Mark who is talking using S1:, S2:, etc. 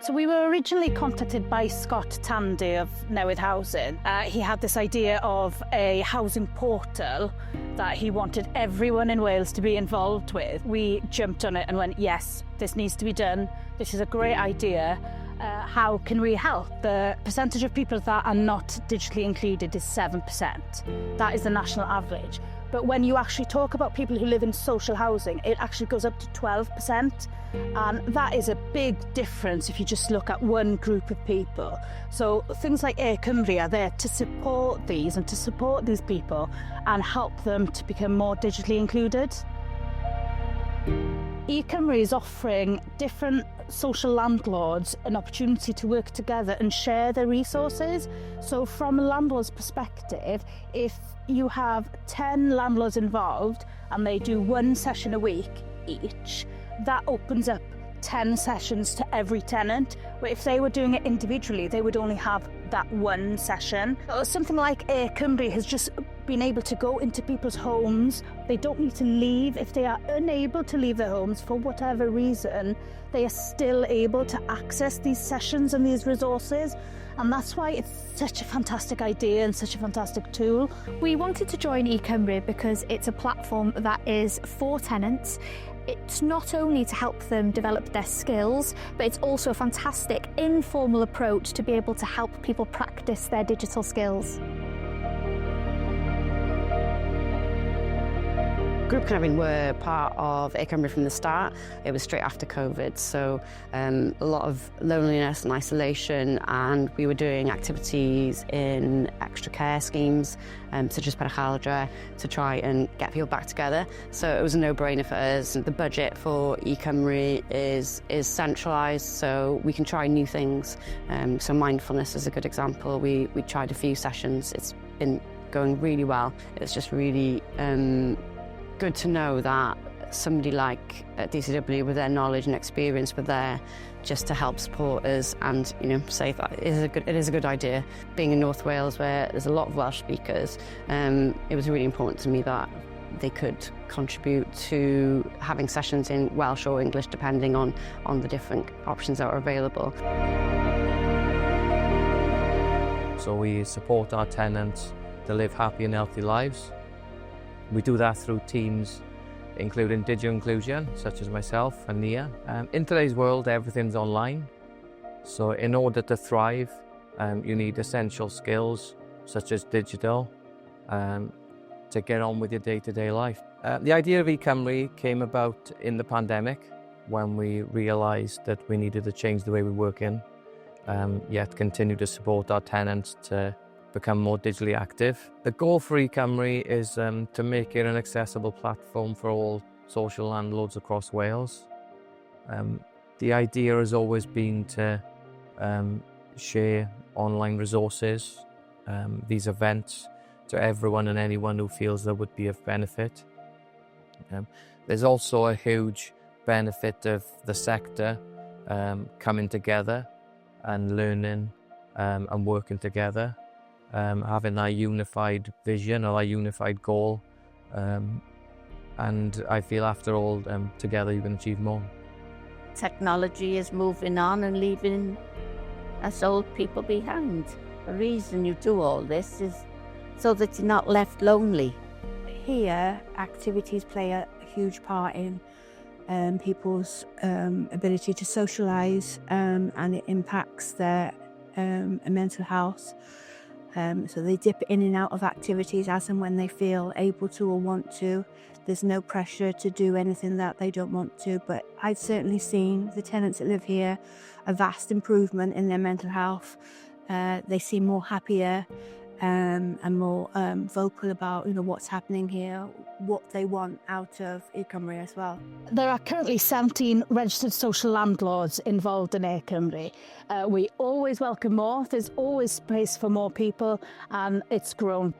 S1: So we were originally contacted by Scott Tandy of Newydd Housing. He had this idea of a housing portal that he wanted everyone in Wales to be involved with. We jumped on it and went, yes, this needs to be done. This is a great idea. How can we help? The percentage of people that are not digitally included is 7%. That is the national average. But when you actually talk about people who live in social housing, it actually goes up to 12%. And that is a big difference if you just look at one group of people. So things like eCymru are there to support these and to support these people and help them to become more digitally included. eCymru is offering different social landlords an opportunity to work together and share their resources. So from a landlord's perspective, if you have 10 landlords involved and they do one session a week each, that opens up 10 sessions to every tenant, where if they were doing it individually, they would only have that one session. So something like eCymru has just been able to go into people's homes. They don't need to leave. If they are unable to leave their homes for whatever reason, they are still able to access these sessions and these resources. And that's why it's such a fantastic idea and such a fantastic tool.
S2: We wanted to join eCymru because it's a platform that is for tenants. It's not only to help them develop their skills, but it's also a fantastic informal approach to be able to help people practice their digital skills.
S3: Group Connecting were part of eCymru from the start. It was straight after COVID, so a lot of loneliness and isolation, and we were doing activities in extra care schemes, such as Porth, to try and get people back together. So it was a no-brainer for us. The budget for eCymru is centralised, so we can try new things. So mindfulness is a good example. We tried a few sessions. It's been going really well. It's just really good to know that somebody like DCW with their knowledge and experience were there just to help support us and, say that it is a good idea. Being in North Wales where there's a lot of Welsh speakers, it was really important to me that they could contribute to having sessions in Welsh or English depending on the different options that are available.
S4: So we support our tenants to live happy and healthy lives. We do that through teams including digital inclusion, such as myself and Nia. In today's world, everything's online. So in order to thrive, you need essential skills, such as digital, to get on with your day-to-day life. The idea of eCymru came about in the pandemic, when we realised that we needed to change the way we work in, yet continue to support our tenants to become more digitally active. The goal for eCymru is to make it an accessible platform for all social landlords across Wales. The idea has always been to share online resources, these events, to everyone and anyone who feels that would be of benefit. There's also a huge benefit of the sector coming together and learning and working together. Having that unified vision or that unified goal, and I feel after all, together you can achieve more.
S5: Technology is moving on and leaving us old people behind. The reason you do all this is so that you're not left lonely.
S6: Here, activities play a huge part in people's ability to socialise, and it impacts their mental health. So they dip in and out of activities as and when they feel able to or want to. There's no pressure to do anything that they don't want to, but I've certainly seen the tenants that live here a vast improvement in their mental health. They seem more happier and more vocal about what's happening here, what they want out of eCymru as well.
S1: There are currently 17 registered social landlords involved in eCymru. We always welcome more. There's always space for more people, and it's grown.